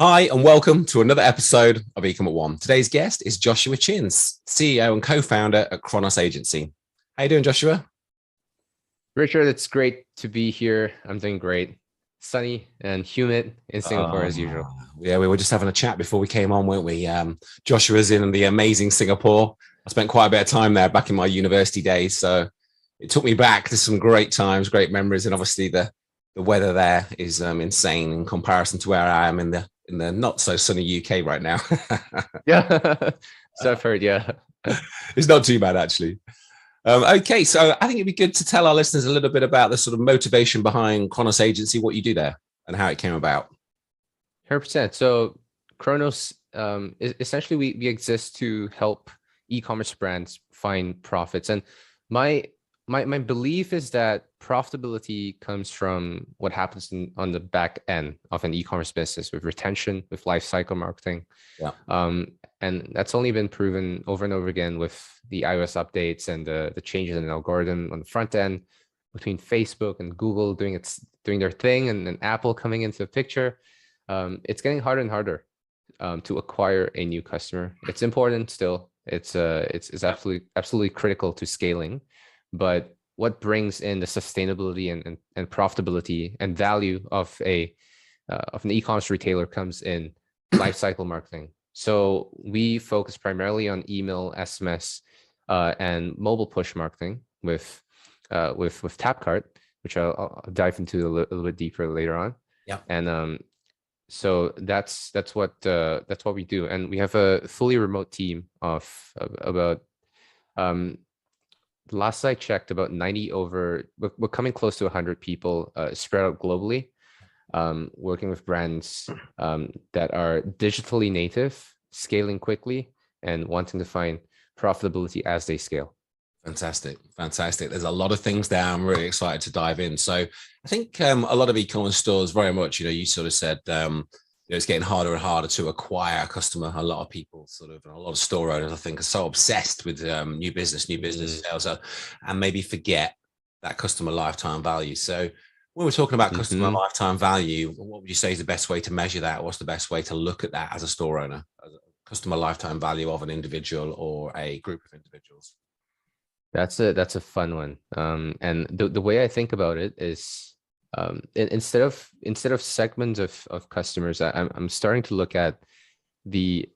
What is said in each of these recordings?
Hi, and welcome to another episode of eCommerce at One. Today's guest is Joshua Chins, CEO and co-founder at Chronos Agency. How you doing, Joshua? Richard, it's great to be here. I'm doing great. Sunny and humid in Singapore as usual. Yeah, we were just having a chat before we came on, weren't we? Joshua's in the amazing Singapore. I spent quite a bit of time there back in my university days, so it took me back to some great times, great memories, and obviously the weather there is insane in comparison to where I am in the not so sunny UK right now. Yeah, so I've heard. Yeah, it's not too bad actually. Okay, so I think it'd be good to tell our listeners a little bit about the sort of motivation behind Chronos Agency, what you do there, and how it came about. 100%. So Chronos, essentially, we exist to help e-commerce brands find profits, and my my belief is that profitability comes from what happens on the back end of an e-commerce business with retention, with lifecycle marketing. Yeah. And that's only been proven over and over again with the iOS updates and the changes in the algorithm on the front end between Facebook and Google doing their thing, and Apple coming into the picture. It's getting harder and harder to acquire a new customer. It's important still. It's absolutely critical to scaling. But what brings in the sustainability and profitability and value of an e-commerce retailer comes in lifecycle marketing. So we focus primarily on email, SMS, and mobile push marketing with TapCart, which I'll dive into a little bit deeper later on. Yeah. And so that's what we do, and we have a fully remote team of about last I checked, about 90 we're coming close to 100 people spread out globally, working with brands that are digitally native, scaling quickly, and wanting to find profitability as they scale. Fantastic. There's a lot of things there. I'm really excited to dive in. So I think a lot of e-commerce stores very much, you sort of said, it's getting harder and harder to acquire a customer. A lot of people and a lot of store owners, I think, are so obsessed with new business sales, and maybe forget that customer lifetime value. So when we're talking about customer lifetime value, what would you say is the best way to measure that? What's the best way to look at that as a store owner, as a customer lifetime value of an individual or a group of individuals? That's a fun one. And the way I think about it is, instead of segments of customers, I'm starting to look at the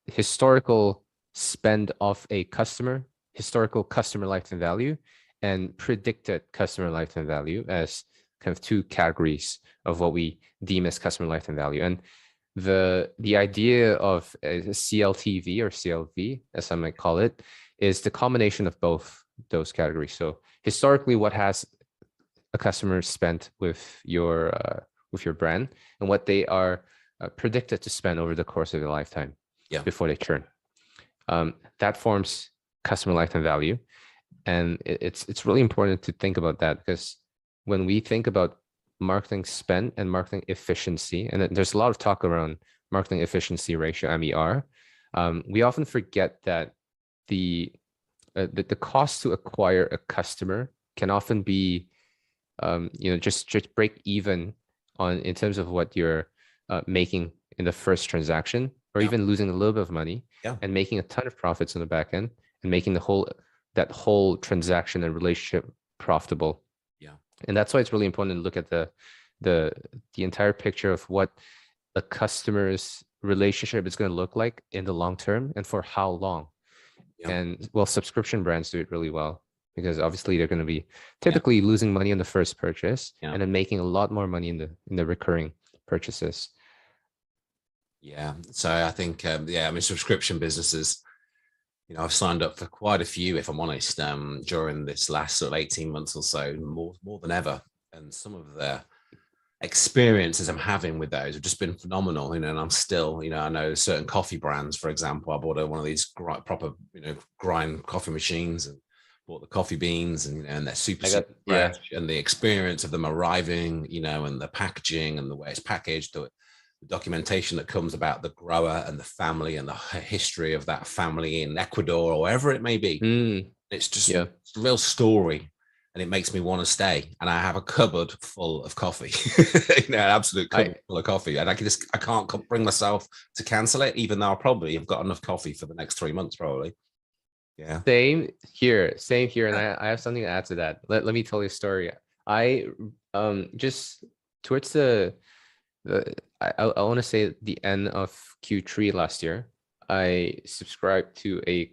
historical spend of a customer, historical customer lifetime value, and predicted customer lifetime value as kind of two categories of what we deem as customer lifetime value. And the idea of a CLTV or CLV, as I might call it, is the combination of both those categories. So historically, what has a customer spent with your brand, and what they are predicted to spend over the course of their lifetime, before they churn. That forms customer lifetime value, and it's really important to think about that, because when we think about marketing spend and marketing efficiency, and there's a lot of talk around marketing efficiency ratio, MER, we often forget that the cost to acquire a customer can often be just break even in terms of what you're making in the first transaction, or even losing a little bit of money and making a ton of profits on the back end, and making that whole transaction and relationship profitable. And that's why it's really important to look at the entire picture of what a customer's relationship is going to look like in the long term, and for how long. And subscription brands do it really well, because obviously they're going to be typically losing money on the first purchase, and then making a lot more money in the recurring purchases. So I think subscription businesses, I've signed up for quite a few, if I'm honest, during this last sort of 18 months or so, more than ever. And some of the experiences I'm having with those have just been phenomenal, and I'm still, I know certain coffee brands, for example. I bought one of these proper, grind coffee machines, and bought the coffee beans, and they're super fresh, and the experience of them arriving, and the packaging and the way it's packaged, the documentation that comes about the grower and the family and the history of that family in Ecuador or wherever it may be. It's just a real story. and it makes me want to stay. And I have a cupboard full of coffee, an absolute cupboard full of coffee, and I can't bring myself to cancel it, even though I probably have got enough coffee for the next 3 months, probably. Yeah. Same here. And I have something to add to that. Let me tell you a story. I just towards I want to say the end of Q3 last year, I subscribed to a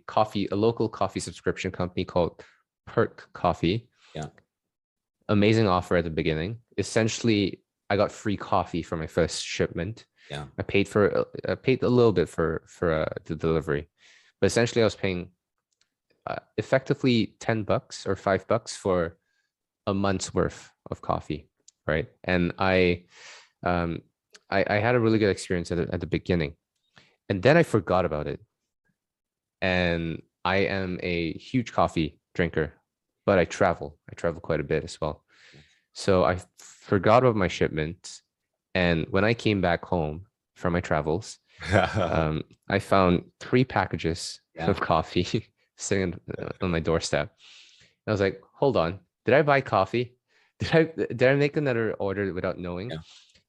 local coffee subscription company called Perk Coffee. Yeah. Amazing offer at the beginning. Essentially, I got free coffee for my first shipment. Yeah. I paid a little bit for the delivery, but essentially I was paying effectively $10 or $5 for a month's worth of coffee, right? And I had a really good experience at the beginning, and then I forgot about it. And I am a huge coffee drinker, but I travel quite a bit as well. So I forgot about my shipment, and when I came back home from my travels, I found 3 packages of coffee sitting on my doorstep. I was like, hold on, did I buy coffee? Did I make another order without knowing?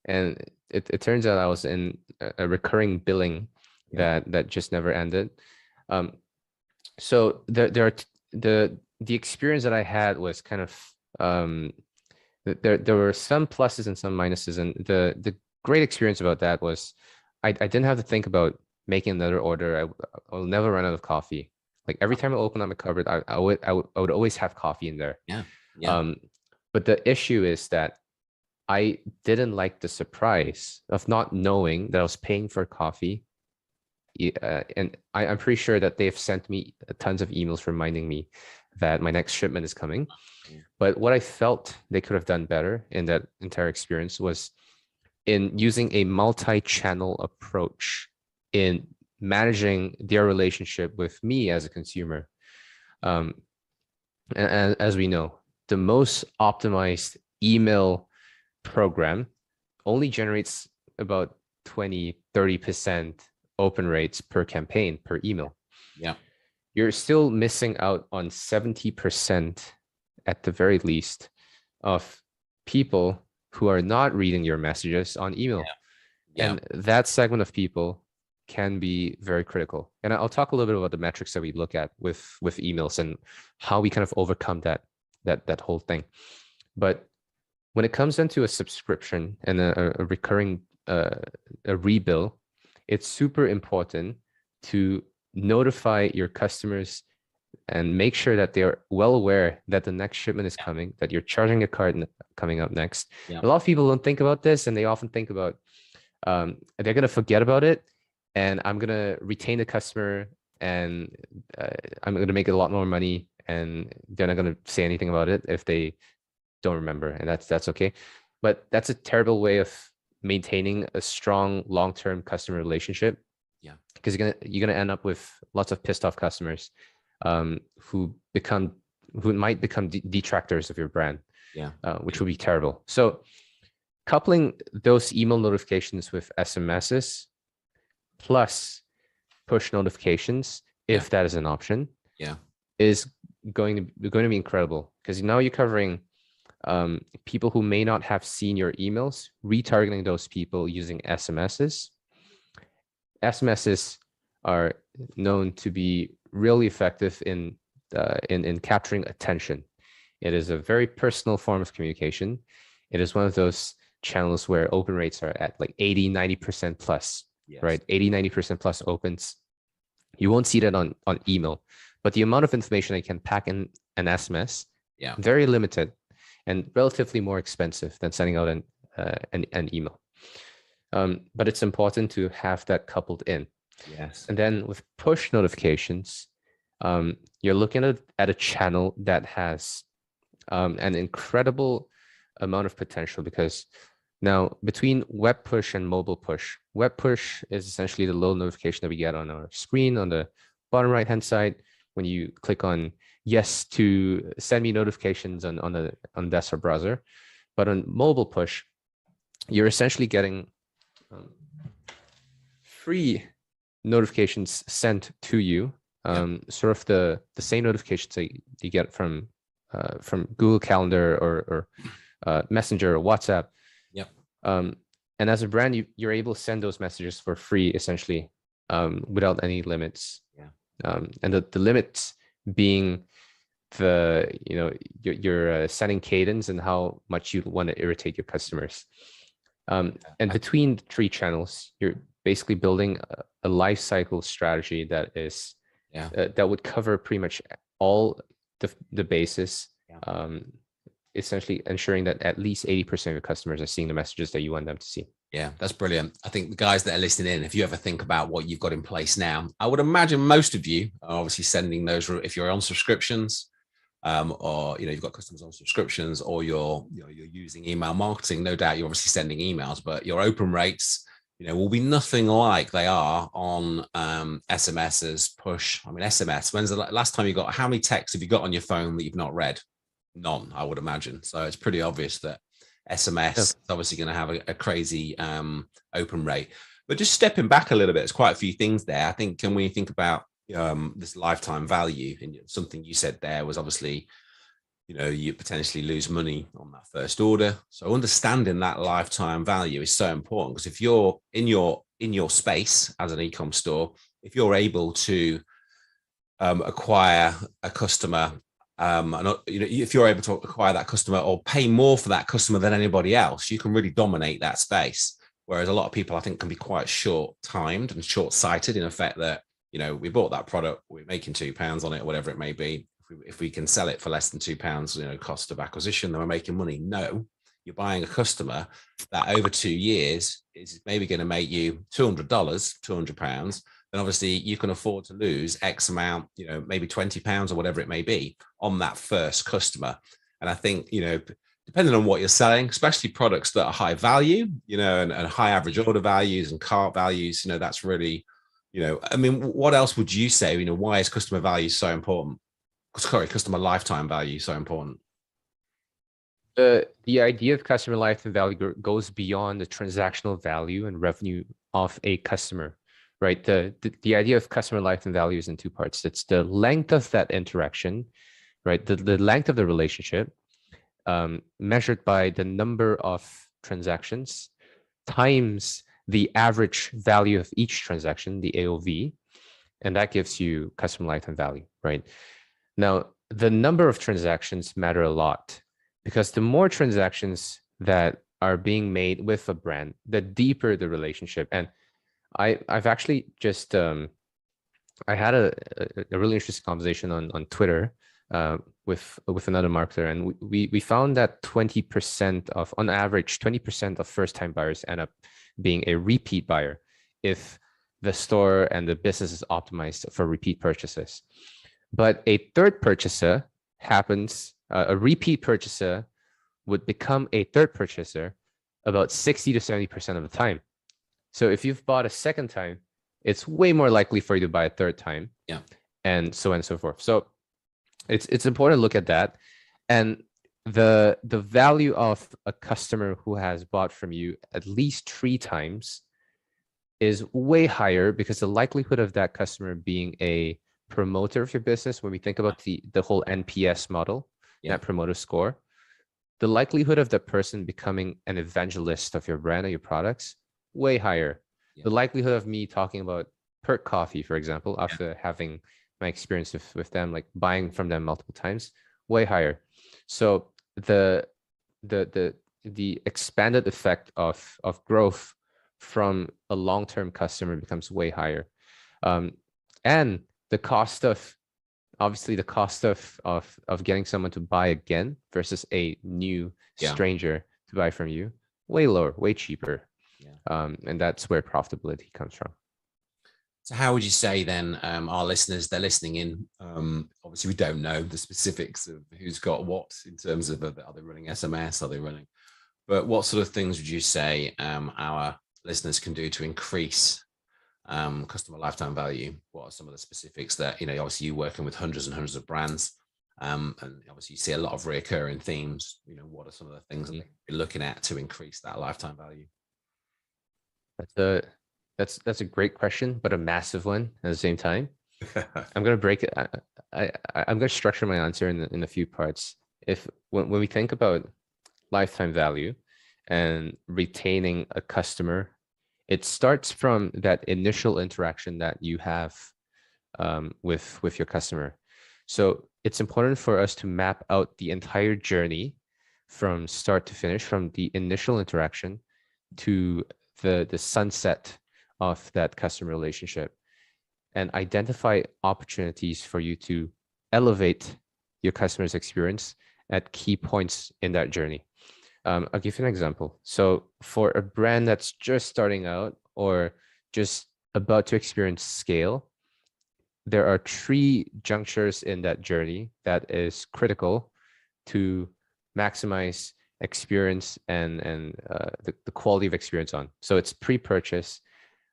And it turns out I was in a recurring billing that just never ended. So the experience that I had was kind of there were some pluses and some minuses, and the great experience about that was I didn't have to think about making another order. I will never run out of coffee. Like every time I open up my cupboard, I would always have coffee in there. But the issue is that I didn't like the surprise of not knowing that I was paying for coffee. And I'm pretty sure that they've sent me tons of emails reminding me that my next shipment is coming. But what I felt they could have done better in that entire experience was in using a multi-channel approach in managing their relationship with me as a consumer. And as we know, the most optimized email program only generates about 20-30% open rates per campaign per email. You're still missing out on 70% at the very least of people who are not reading your messages on email. And that segment of people can be very critical. And I'll talk a little bit about the metrics that we look at with emails and how we kind of overcome that whole thing. But when it comes into a subscription and a recurring a rebill, it's super important to notify your customers and make sure that they're well aware that the next shipment is coming, that you're charging a card coming up next. A lot of people don't think about this, and they often think about they're going to forget about it, and I'm going to retain the customer, and I'm going to make a lot more money, and they're not going to say anything about it if they don't remember, and that's okay. But that's a terrible way of maintaining a strong long-term customer relationship. Because you're gonna end up with lots of pissed off customers who might become detractors of your brand, which would be terrible. So coupling those email notifications with SMSs plus push notifications, if that is an option, is going to be incredible, because now you're covering people who may not have seen your emails, retargeting those people using SMSs. SMSs are known to be really effective in capturing attention. It is a very personal form of communication. It is one of those channels where open rates are at like 80-90% plus, right? 80-90% plus opens. You won't see that on email, but the amount of information I can pack in an SMS, very limited and relatively more expensive than sending out an email. But it's important to have that coupled in. And then with push notifications, you're looking at a channel that has an incredible amount of potential, because now between web push and mobile push, web push is essentially the little notification that we get on our screen on the bottom right hand side when you click on yes to send me notifications on the desktop browser. But on mobile push, you're essentially getting free notifications sent to you, sort of the same notifications that you get from from Google Calendar or Messenger or WhatsApp. Yep. And as a brand, you're able to send those messages for free, essentially, without any limits. Yeah. And the limits being your setting cadence and how much you want to irritate your customers. And between the three channels, you're basically building a life cycle strategy that is that would cover pretty much all the bases. Essentially ensuring that at least 80% of your customers are seeing the messages that you want them to see. Yeah, that's brilliant. I think the guys that are listening in, if you ever think about what you've got in place now, I would imagine most of you are obviously sending those, if you're on subscriptions, or you've got customers on subscriptions, or you're using email marketing. No doubt you're obviously sending emails, but your open rates, will be nothing like they are on SMSs, push. I mean, SMS. When's the last time how many texts have you got on your phone that you've not read? None, I would imagine. So it's pretty obvious that SMS is obviously going to have a crazy open rate. But just stepping back a little bit, there's quite a few things there. I think when we think about this lifetime value, and something you said there was obviously, you potentially lose money on that first order. So understanding that lifetime value is so important, because if you're in your space as an e-com store, if you're able to acquire a customer, if you're able to acquire that customer or pay more for that customer than anybody else, you can really dominate that space. Whereas a lot of people, I think, can be quite short-timed and short-sighted in effect that, we bought that product, we're making £2 on it, or whatever it may be. If we can sell it for less than £2, cost of acquisition, then we're making money. No, you're buying a customer that over 2 years is maybe going to make you $200, £200. Then obviously you can afford to lose X amount, maybe £20 or whatever it may be on that first customer. And I think, depending on what you're selling, especially products that are high value, and high average order values and cart values, that's really, I mean, what else would you say, why is customer value so important? Sorry, customer lifetime value so important? The idea of customer lifetime value goes beyond the transactional value and revenue of a customer. Right. The idea of customer lifetime value is in two parts. It's the length of that interaction, right? The length of the relationship, measured by the number of transactions times the average value of each transaction, the AOV, and that gives you customer lifetime value, right? Now, the number of transactions matter a lot, because the more transactions that are being made with a brand, the deeper the relationship. And I've actually just I had a really interesting conversation on Twitter with another marketer, and we found that 20% of, on average, 20% of first-time buyers end up being a repeat buyer if the store and the business is optimized for repeat purchases. But a third purchaser happens, a repeat purchaser would become a third purchaser about 60 to 70% of the time. So if you've bought a second time, it's way more likely for you to buy a third time. Yeah. And so on and so forth. So it's important to look at that. And the value of a customer who has bought from you at least 3 times is way higher, because the likelihood of that customer being a promoter of your business, when we think about the whole NPS model, Net Promoter Score, the likelihood of that person becoming an evangelist of your brand or your products, way higher. The likelihood of me talking about Perk Coffee, for example, after having my experience with them, like buying from them multiple times, way higher. So the expanded effect of growth from a long-term customer becomes way higher. And the cost of, obviously the cost of getting someone to buy again versus a new stranger to buy from you, way lower, way cheaper. And that's where profitability comes from. So how would you say then, our listeners, they're listening in, obviously we don't know the specifics of who's got what in terms of, are they running SMS, are they running, but what sort of things would you say our listeners can do to increase customer lifetime value? What are some of the specifics that, obviously you're working with hundreds and hundreds of brands, and obviously you see a lot of recurring themes, what are some of the things that you're looking at to increase that lifetime value? That's a great question, but a massive one at the same time. I'm going to break it. I'm going to structure my answer in a few parts. when we think about lifetime value and retaining a customer, it starts from that initial interaction that you have with your customer. So it's important for us to map out the entire journey from start to finish, from the initial interaction to the sunset of that customer relationship, and identify opportunities for you to elevate your customer's experience at key points in that journey. I'll give you an example. So for a brand that's just starting out or just about to experience scale, there are 3 junctures in that journey that is critical to maximize experience and the quality of experience on. So it's pre-purchase,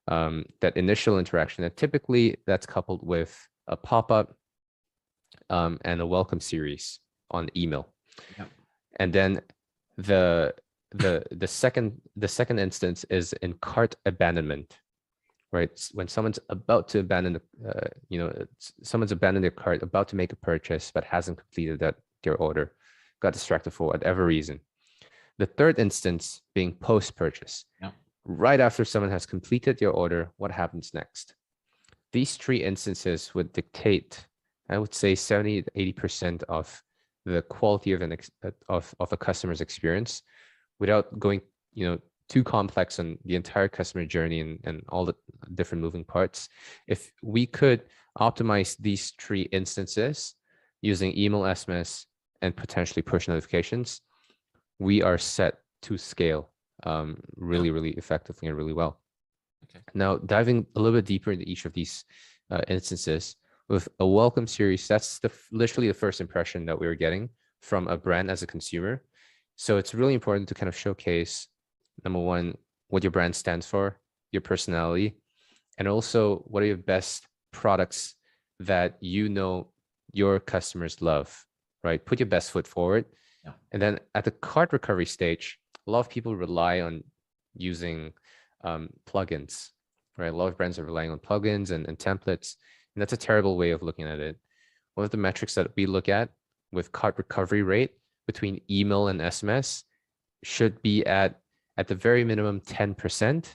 that initial interaction, and typically that's coupled with a pop-up and a welcome series on email. Yeah. And then the second instance is in cart abandonment, right? When someone's about to abandon someone's abandoned their cart, about to make a purchase but hasn't completed their order, got distracted for whatever reason. The third instance being post-purchase. Yeah. Right after someone has completed your order, what happens next? These 3 instances would dictate, I would say, 70 to 80% of the quality of a customer's experience, without going too complex on the entire customer journey and all the different moving parts. If we could optimize these 3 instances using email, SMS, and potentially push notifications, we are set to scale really effectively and really well. Okay. Now, diving a little bit deeper into each of these instances, with a welcome series, that's literally the first impression that we were getting from a brand as a consumer. So it's really important to kind of showcase, number one, what your brand stands for, your personality, and also what are your best products that your customers love, right? Put your best foot forward. Yeah. And then at the cart recovery stage, a lot of people rely on using plugins, right? A lot of brands are relying on plugins and templates, and that's a terrible way of looking at it. One of the metrics that we look at with cart recovery rate between email and SMS should be at the very minimum 10%,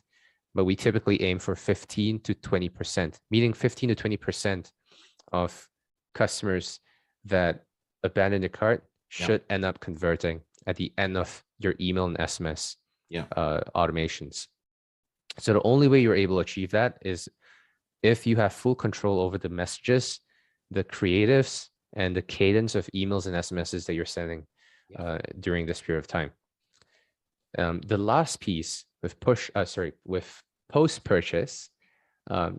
but we typically aim for 15 to 20%, meaning 15 to 20% of customers that abandon the cart should end up converting at the end of your email and SMS automations. So the only way you're able to achieve that is if you have full control over the messages, the creatives, and the cadence of emails and SMSs that you're sending during this period of time. The last piece with post-purchase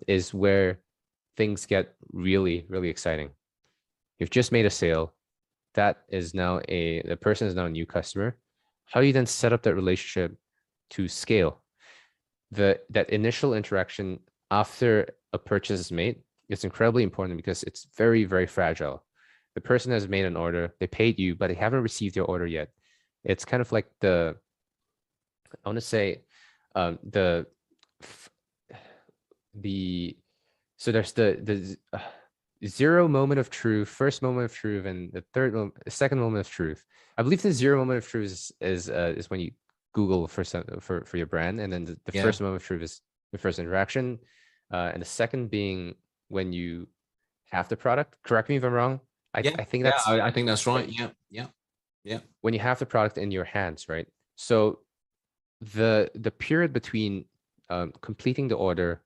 is where things get really, really exciting. You've just made a sale. The person is now a new customer. How do you then set up that relationship to scale? That initial interaction after a purchase is made is incredibly important because it's very, very fragile. The person has made an order, they paid you, but they haven't received your order yet. It's kind of like so there's the zero moment of truth, first moment of truth, and the second moment of truth. I believe the zero moment of truth is when you Google for your brand, and then the first moment of truth is the first interaction, and the second being when you have the product. Correct me if I'm wrong. I think that's right. Yeah. When you have the product in your hands, right? So the period between completing the order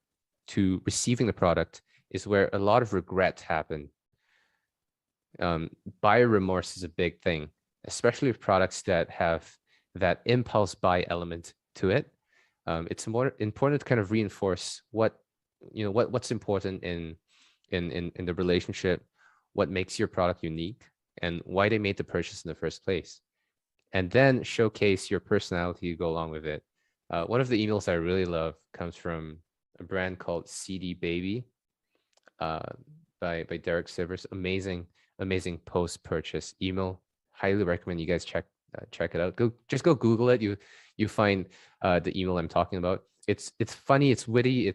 to receiving the product is where a lot of regret happen. Buyer remorse is a big thing, especially with products that have that impulse buy element to it. It's more important to kind of reinforce what's important in the relationship, what makes your product unique, and why they made the purchase in the first place, and then showcase your personality to go along with it. One of the emails I really love comes from a brand called CD Baby by Derek Sivers. Amazing post-purchase email. Highly recommend you guys check it out. Go Google it. You find the email I'm talking about. It's funny, it's witty,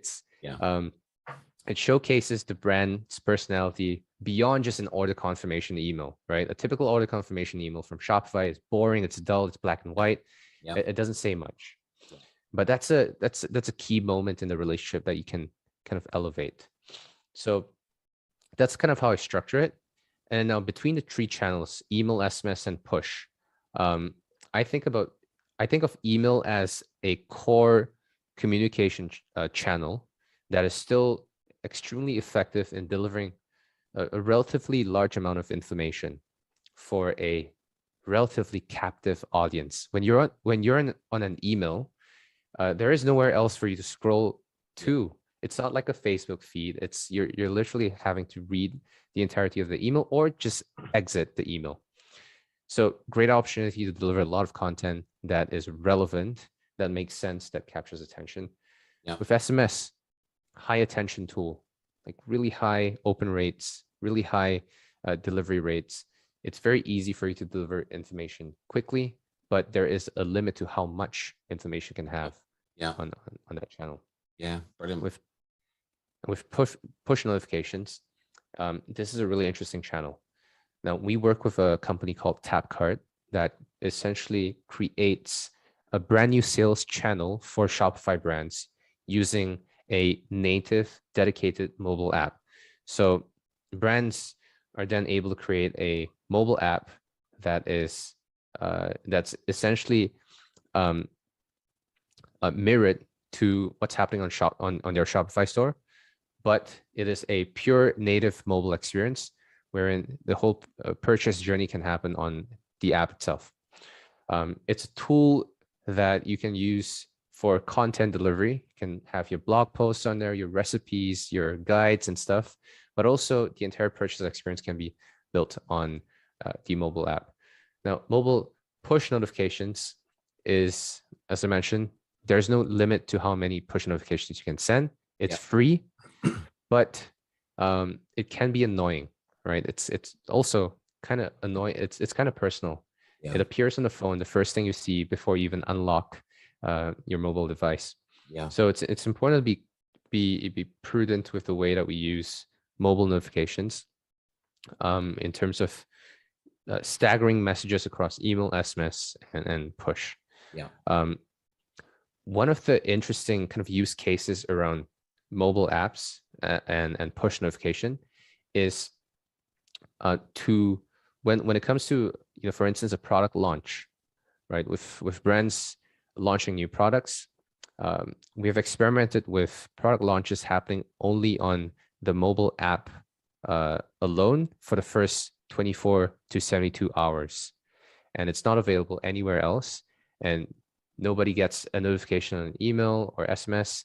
It showcases the brand's personality beyond just an order confirmation email, right? A typical order confirmation email from Shopify is boring, it's dull, it's black and white. Yeah. It doesn't say much. Yeah. But that's a key moment in the relationship that you can kind of elevate. So that's kind of how I structure it. And now between the three channels, email, SMS, and push, I think of email as a core communication channel that is still extremely effective in delivering a relatively large amount of information for a relatively captive audience. When you're on an email, there is nowhere else for you to scroll to. It's not like a Facebook feed. It's you're literally having to read the entirety of the email or just exit the email. So great opportunity to deliver a lot of content that is relevant, that makes sense, that captures attention. Yeah. With SMS, high attention tool, like really high open rates, really high delivery rates. It's very easy for you to deliver information quickly, but there is a limit to how much information can have on that channel. Yeah, brilliant. With push notifications, this is a really interesting channel. Now, we work with a company called TapCart that essentially creates a brand new sales channel for Shopify brands using a native dedicated mobile app. So brands are then able to create a mobile app that is that's essentially mirrored to what's happening on their Shopify store, but it is a pure native mobile experience wherein the whole purchase journey can happen on the app itself. It's a tool that you can use for content delivery. You can have your blog posts on there, your recipes, your guides and stuff, but also the entire purchase experience can be built on the mobile app. Now, mobile push notifications is, as I mentioned, there's no limit to how many push notifications you can send. It's free, but it can be annoying, right? It's also kind of annoying. It's kind of personal. It appears on the phone, the first thing you see before you even unlock your mobile device. So it's important to be prudent with the way that we use mobile notifications in terms of staggering messages across email, SMS, and push. One of the interesting kind of use cases around mobile apps and push notification is to when it comes to, for instance, a product launch, right? With brands launching new products, we have experimented with product launches happening only on the mobile app alone for the first 24 to 72 hours, and it's not available anywhere else. And nobody gets a notification on an email or SMS.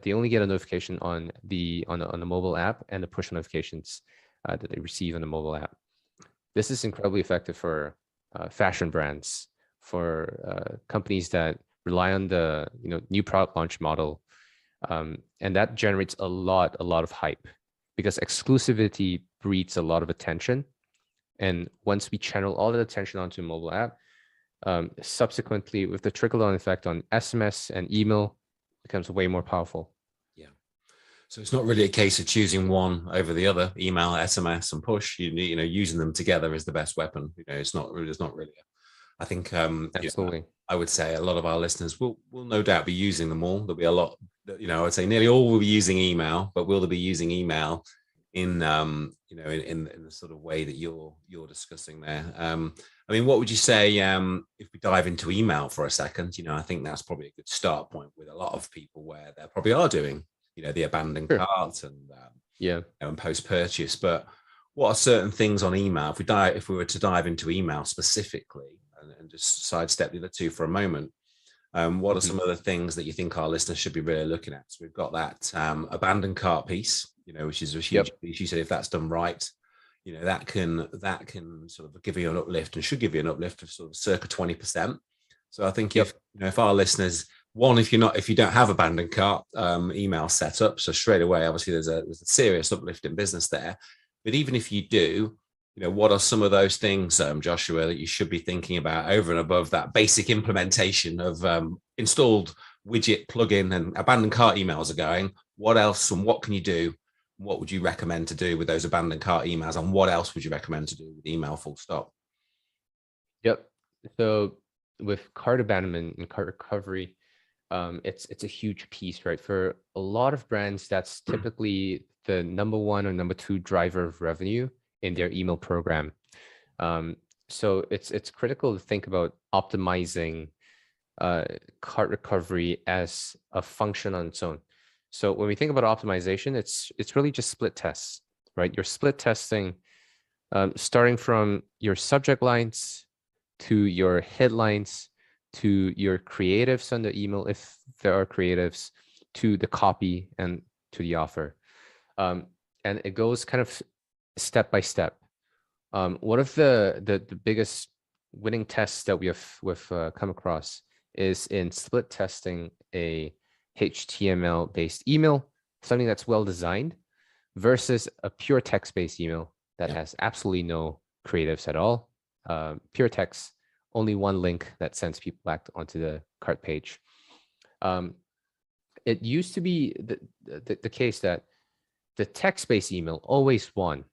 They only get a notification on the mobile app and the push notifications that they receive on the mobile app. This is incredibly effective for fashion brands, for companies that rely on the new product launch model, and that generates a lot of hype because exclusivity breeds a lot of attention. And once we channel all that attention onto a mobile app, subsequently, with the trickle-down effect on SMS and email, becomes way more powerful. So it's not really a case of choosing one over the other. Email, SMS, and push. Using them together is the best weapon. It's not really. I think absolutely. I would say a lot of our listeners will no doubt be using them all. There'll be a lot. I would say nearly all will be using email, but will they be using email in the sort of way that you're discussing there? I mean, what would you say if we dive into email for a second? I think that's probably a good start point with a lot of people where they probably are doing the abandoned cart and and post purchase. But what are certain things on email? If we were to dive into email specifically and just sidestep the other two for a moment, what are some of the things that you think our listeners should be really looking at? So we've got that abandoned cart piece, which is a huge piece. You said if that's done right, that can sort of give you an uplift and should give you an uplift of sort of circa 20%. So I think if our listeners, one, if you don't have abandoned cart email set up, so straight away, obviously there's a serious uplift in business there. But even if you do, what are some of those things, Joshua, that you should be thinking about over and above that basic implementation of installed widget plugin and abandoned cart emails are going? What else and what can you do what would you recommend to do with those abandoned cart emails, and what else would you recommend to do with email full stop? Yep. So with cart abandonment and cart recovery, it's a huge piece, right? For a lot of brands, that's typically the number one or number two driver of revenue in their email program. So it's critical to think about optimizing cart recovery as a function on its own. So when we think about optimization, it's really just split tests, right? You're split testing, starting from your subject lines to your headlines, to your creatives on the email, if there are creatives, to the copy and to the offer. And it goes kind of step by step. One of the biggest winning tests that we've come across is in split testing a HTML based email, something that's well designed, versus a pure text based email that has absolutely no creatives at all. Pure text, only one link that sends people back onto the cart page. It used to be the case that the text-based email always won,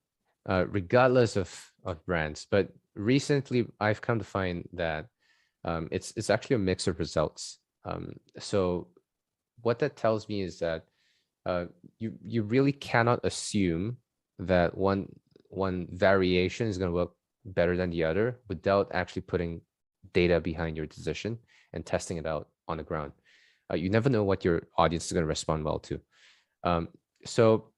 regardless of brands. But recently, I've come to find that it's actually a mix of results. So what that tells me is that you really cannot assume that one variation is going to work better than the other without actually putting data behind your decision and testing it out on the ground. You never know what your audience is going to respond well to. So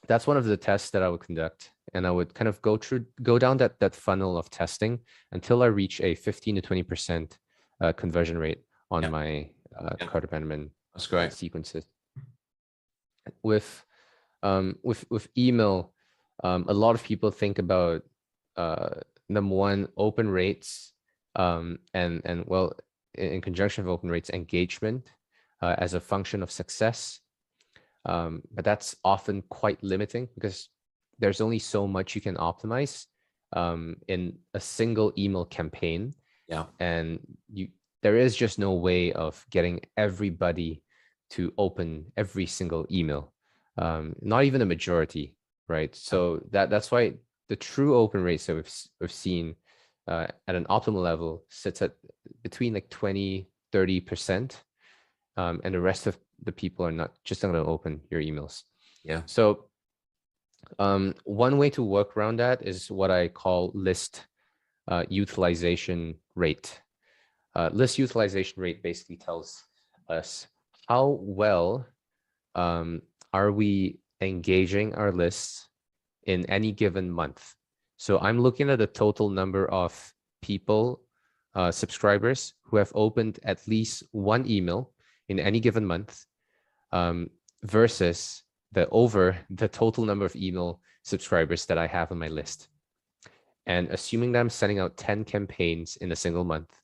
that's one of the tests that I would conduct, and I would kind of go down that funnel of testing until I reach a 15 to 20% conversion rate on my cart abandonment That's great. sequences. With email, a lot of people think about number one, open rates, and well, in conjunction with open rates, engagement as a function of success. But that's often quite limiting because there's only so much you can optimize in a single email campaign. Yeah. And there is just no way of getting everybody to open every single email, not even a majority, right? So that's why the true open rates that we've seen at an optimal level sits at between like 20-30%, and the rest of the people are not going to open your emails. Yeah. So one way to work around that is what I call list utilization rate. List utilization rate basically tells us how well are we engaging our lists in any given month. So I'm looking at the total number of people, subscribers who have opened at least one email in any given month, versus the total number of email subscribers that I have on my list. And assuming that I'm sending out 10 campaigns in a single month,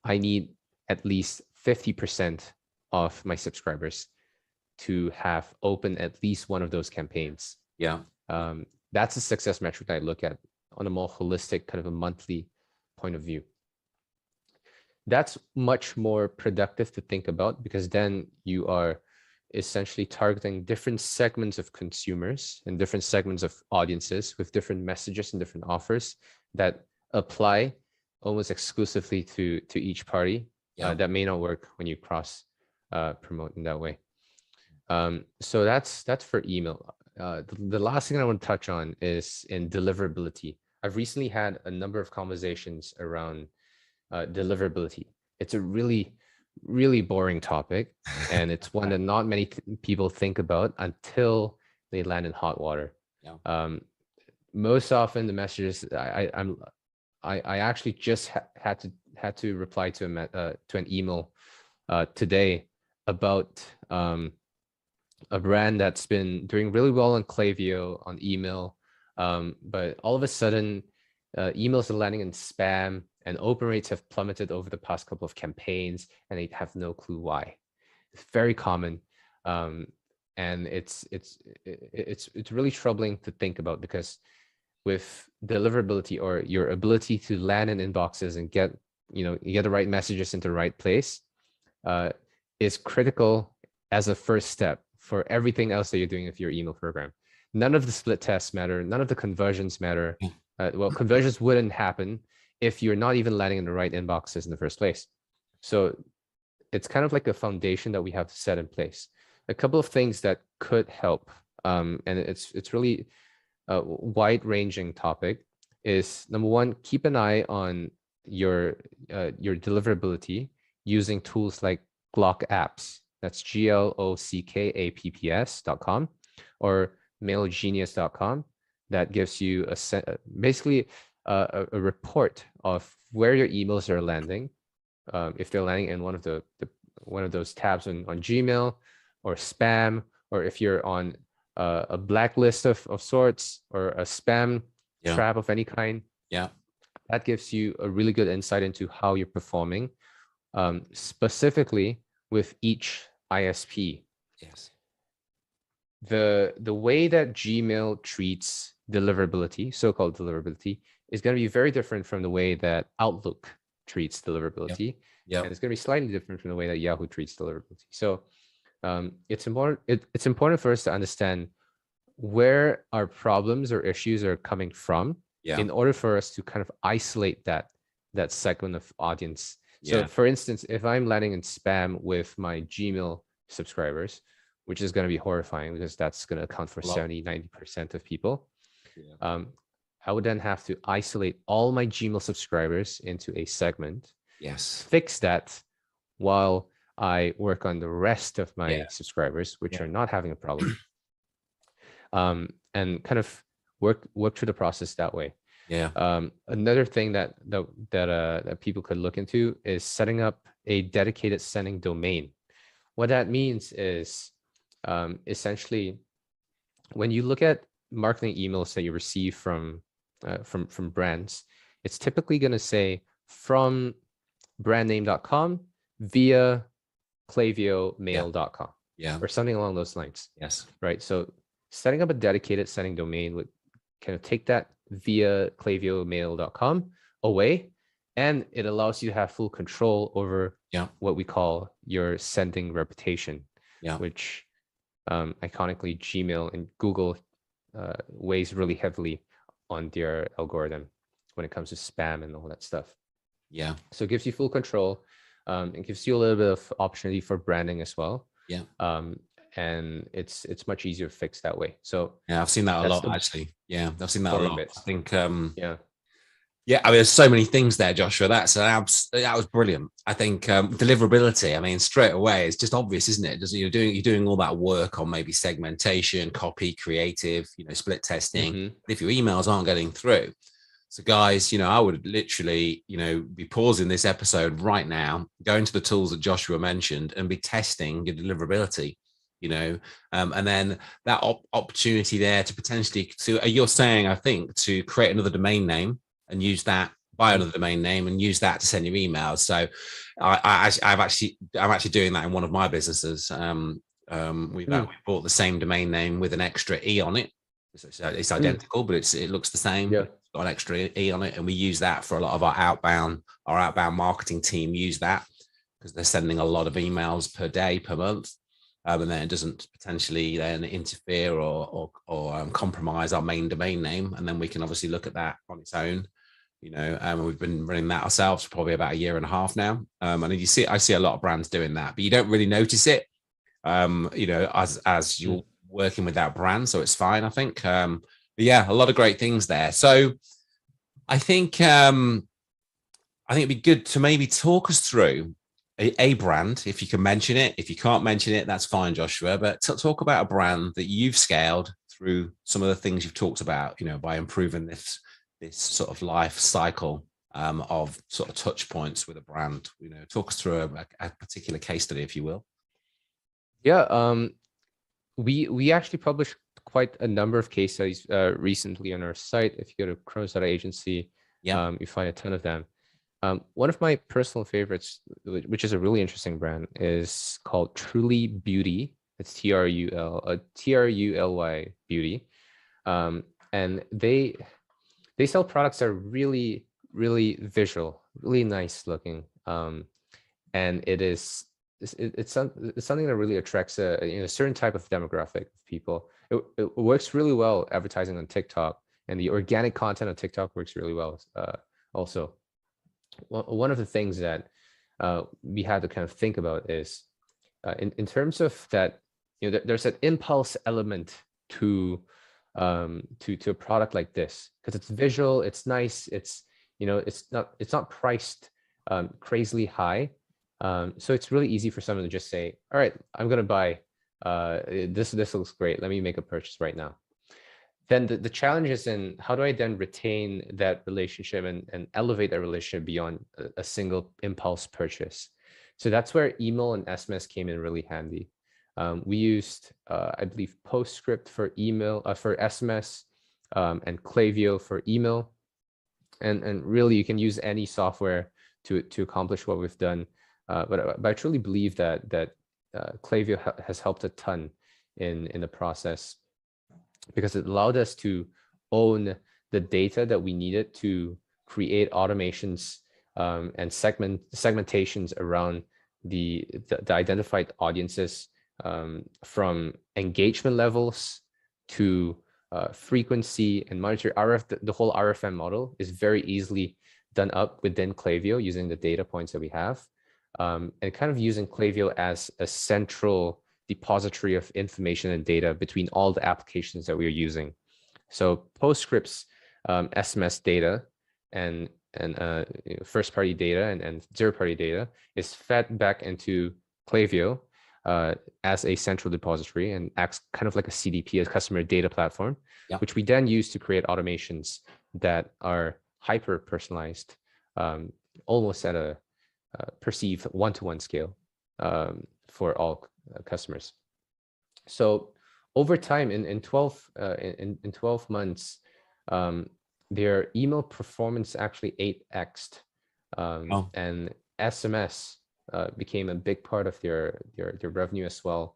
I need at least 50% of my subscribers to have opened at least one of those campaigns. Yeah. That's a success metric that I look at on a more holistic kind of a monthly point of view. That's much more productive to think about because then you are essentially targeting different segments of consumers and different segments of audiences with different messages and different offers that apply almost exclusively to each party. That may not work when you cross promote in that way. So that's for email. The last thing I want to touch on is in deliverability. I've recently had a number of conversations around deliverability. It's a really, really boring topic, and it's one that not many people think about until they land in hot water. Yeah. Most often, the messages I actually just had to reply to an email today about a brand that's been doing really well on Klaviyo on email, but all of a sudden, emails are landing in spam, and open rates have plummeted over the past couple of campaigns, and they have no clue why. It's very common, and it's really troubling to think about because with deliverability or your ability to land in inboxes and get the right messages into the right place is critical as a first step for everything else that you're doing with your email program. None of the split tests matter. None of the conversions matter. Well, conversions wouldn't happen if you're not even landing in the right inboxes in the first place. So it's kind of like a foundation that we have to set in place. A couple of things that could help, and it's really a wide-ranging topic, is number one, keep an eye on your deliverability using tools like Glock Apps. That's GLOCKAPPS.com or mailgenius.com. That gives you basically a report of where your emails are landing, if they're landing in one of those tabs on Gmail or spam, or if you're on a blacklist of sorts or a spam trap of any kind. Yeah, that gives you a really good insight into how you're performing, specifically with each ISP. Yes. The way that Gmail treats deliverability, so-called deliverability, is going to be very different from the way that Outlook treats deliverability. Yeah. And it's going to be slightly different from the way that Yahoo treats deliverability. So it's important for us to understand where our problems or issues are coming from in order for us to kind of isolate that segment of audience. So for instance, if I'm landing in spam with my Gmail subscribers, which is going to be horrifying because that's going to account for 70-90% of people, I would then have to isolate all my Gmail subscribers into a segment, fix that while I work on the rest of my subscribers, which are not having a problem, and kind of work through the process that way. Another thing that people could look into is setting up a dedicated sending domain. What that means is essentially, when you look at marketing emails that you receive from brands, it's typically going to say from brandname.com via claviomail.com or something along those lines. Right. So setting up a dedicated sending domain would kind of take that via claviomail.com away, and it allows you to have full control over what we call your sending reputation, which iconically Gmail and Google weighs really heavily on their algorithm when it comes to spam and all that stuff. So it gives you full control. It gives you a little bit of opportunity for branding as well. And it's much easier to fix that way. So I've seen that a lot actually. I've seen that a lot. Bits. I think I mean, there's so many things there, Joshua. That was brilliant. I think deliverability, I mean, straight away, it's just obvious, isn't it? You're doing all that work on maybe segmentation, copy, creative, split testing. If your emails aren't getting through, so guys, I would literally, be pausing this episode right now, going to the tools that Joshua mentioned and be testing your deliverability, and then that opportunity there to potentially, you're saying, I think, to create another domain name and use that, buy another domain name and use that to send your emails. So I'm actually doing that in one of my businesses. We bought the same domain name with an extra E on it. So it's identical, but it looks the same. It's got an extra E on it, and we use that for a lot of our outbound marketing team use that because they're sending a lot of emails per day, per month. And then it doesn't potentially then interfere or compromise our main domain name. And then we can obviously look at that on its own, and we've been running that ourselves for probably about 1.5 years now. And I see a lot of brands doing that, but you don't really notice it, as you're working with that brand. So it's fine, I think. But yeah, a lot of great things there. So I think it'd be good to maybe talk us through a brand, if you can mention it. If you can't mention it, that's fine, Joshua. But talk about a brand that you've scaled through some of the things you've talked about, by improving this sort of life cycle of sort of touch points with a brand. Talk us through a particular case study, if you will. We actually published quite a number of case studies recently on our site. If you go to Chronos.agency, you find a ton of them. One of my personal favorites, which is a really interesting brand, is called Truly Beauty. It's TRULY Beauty, and they sell products that are really, really visual, really nice looking, and it is it's something that really attracts a certain type of demographic of people. It works really well advertising on TikTok, and the organic content on TikTok works really well. Also, one of the things that we had to kind of think about is in terms of that, there's an impulse element to a product like this, because it's visual, it's nice, it's not priced crazily high. So it's really easy for someone to just say, all right, I'm going to buy this looks great, let me make a purchase right now. Then the challenge is in how do I then retain that relationship and elevate that relationship beyond a single impulse purchase. So that's where email and SMS came in really handy. We used, I believe, PostScript for email, for SMS, and Klaviyo for email. And really, you can use any software to accomplish what we've done. But I truly believe that Klaviyo has helped a ton in the process, because it allowed us to own the data that we needed to create automations and segmentations around the identified audiences, from engagement levels to frequency and monetary RF. The whole RFM model is very easily done up within Klaviyo using the data points that we have, and kind of using Klaviyo as a central depository of information and data between all the applications that we are using. So PostScript's SMS data and first-party data and zero-party data is fed back into Klaviyo as a central depository and acts kind of like a CDP, a customer data platform, which we then use to create automations that are hyper-personalized, almost at a perceived one-to-one scale for all customers. So over time, in 12 months, their email performance actually 8x'd, and SMS became a big part of their revenue as well.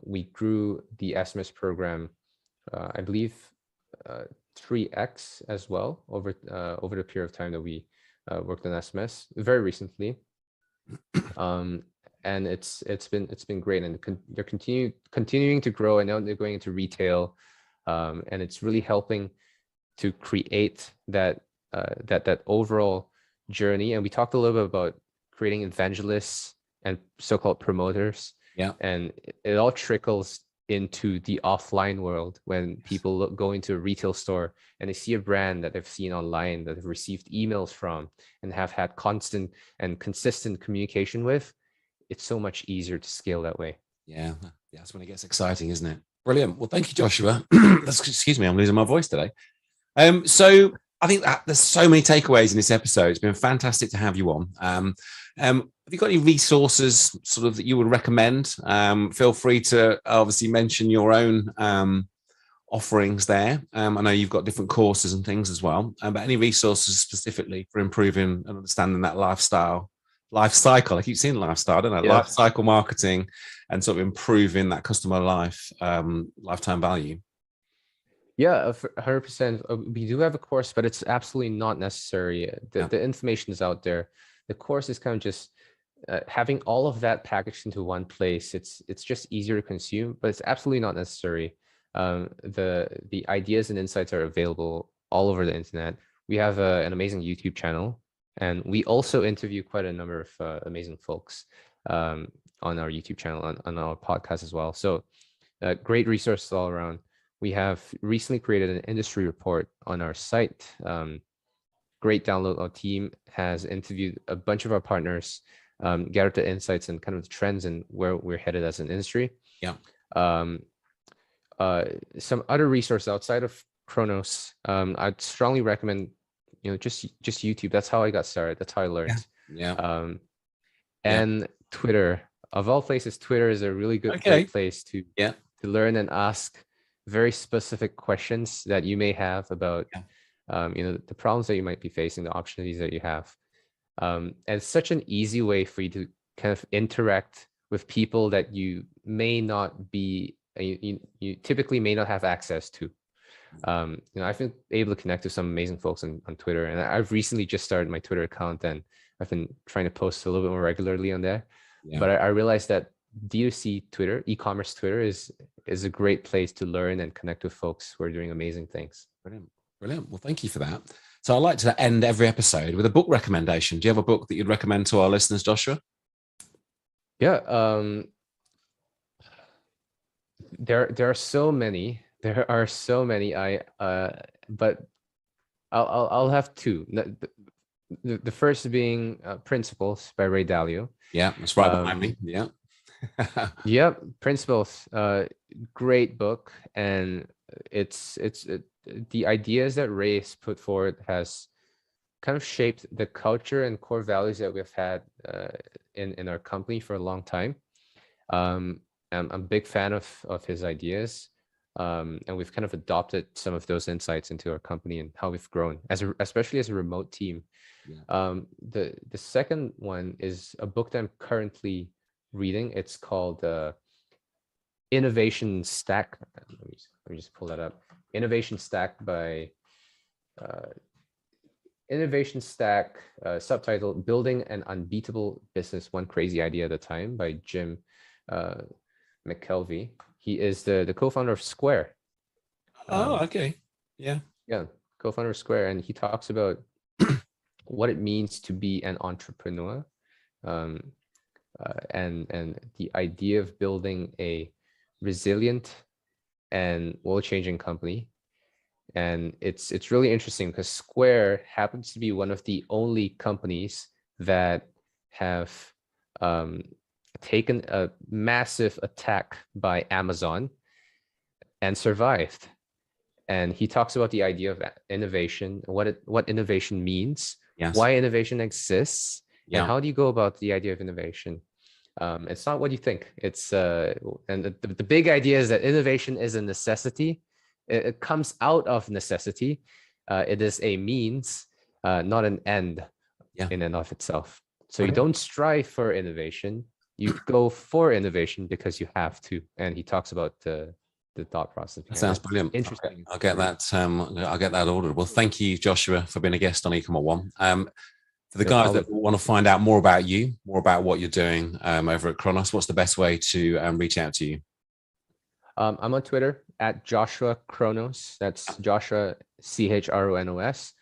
We grew the SMS program, I believe, 3x as well over the period of time that we worked on SMS very recently. And it's been great, and they're continuing to grow, and now they're going into retail, and it's really helping to create that overall journey. And we talked a little bit about creating evangelists and so-called promoters. And it all trickles into the offline world when people go into a retail store and they see a brand that they've seen online, that they've received emails from and have had constant and consistent communication with. It's so much easier to scale that way. Yeah, that's when it gets exciting, isn't it? Brilliant. Well, thank you, Joshua. Excuse me, I'm losing my voice today. So I think that there's so many takeaways in this episode. It's been fantastic to have you on. Have you got any resources sort of that you would recommend? Feel free to obviously mention your own offerings there. I know you've got different courses and things as well, but any resources specifically for improving and understanding that lifecycle? I keep saying lifestyle, don't I? Yeah. Lifecycle marketing and sort of improving that customer lifetime value. Yeah, 100%. We do have a course, but it's absolutely not necessary. The information is out there. The course is kind of just having all of that packaged into one place. It's just easier to consume, but it's absolutely not necessary. The ideas and insights are available all over the internet. We have an amazing YouTube channel, and we also interview quite a number of amazing folks on our YouTube channel, on our podcast as well. So great resources all around. We have recently created an industry report on our site. Great download. Our team has interviewed a bunch of our partners, gathered the insights and kind of the trends and where we're headed as an industry. Some other resources outside of Chronos, I'd strongly recommend, just YouTube. That's how I got started. That's how I learned. And Twitter, of all places, Twitter is a really great place to learn and ask very specific questions that you may have about the problems that you might be facing, the opportunities that you have. And it's such an easy way for you to kind of interact with people that you may not be, you typically may not have access to. I've been able to connect with some amazing folks on Twitter, and I've recently just started my Twitter account, and I've been trying to post a little bit more regularly on there. Yeah. But I realized that D2C Twitter, e-commerce Twitter is a great place to learn and connect with folks who are doing amazing things. Brilliant. Brilliant. Well, thank you for that. So I like to end every episode with a book recommendation. Do you have a book that you'd recommend to our listeners, Joshua? Yeah. There are so many. There are so many. But I'll have two. The first being Principles by Ray Dalio. Yeah, that's right behind me. Yeah. Yep, Principles. Great book, and the ideas that Ray's put forward has kind of shaped the culture and core values that we've had in our company for a long time. I'm a big fan of his ideas, and we've kind of adopted some of those insights into our company and how we've grown especially as a remote team. Yeah. The second one is a book that I'm currently reading. It's called Innovation Stack. Let me just pull that up. Innovation Stack by Innovation Stack, subtitle Building an Unbeatable Business One Crazy Idea at a Time by Jim McKelvey. He is the co-founder of Square. Okay. Yeah. Yeah, co-founder of Square, and he talks about what it means to be an entrepreneur, and the idea of building a resilient and world-changing company. And it's really interesting because Square happens to be one of the only companies that have taken a massive attack by Amazon and survived. And he talks about the idea of innovation, what innovation means, Yes. why innovation exists, Yeah. and how do you go about the idea of innovation. It's not what you think. It's and the big idea is that innovation is a necessity. It comes out of necessity. It is a means, not an end in and of itself. So you don't strive for innovation. You go for innovation because you have to. And he talks about the thought process. That sounds brilliant. Interesting. I'll get that. I'll get that ordered. Well, thank you, Joshua, for being a guest on eCommerce One. For the guys that want to find out more about you, more about what you're doing over at Chronos, what's the best way to reach out to you? I'm on Twitter at Joshua Chronos. That's Joshua Chronos.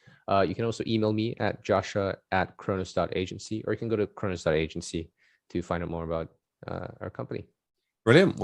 You can also email me at joshua@chronos.agency, or you can go to chronos.agency to find out more about our company. Brilliant. Well,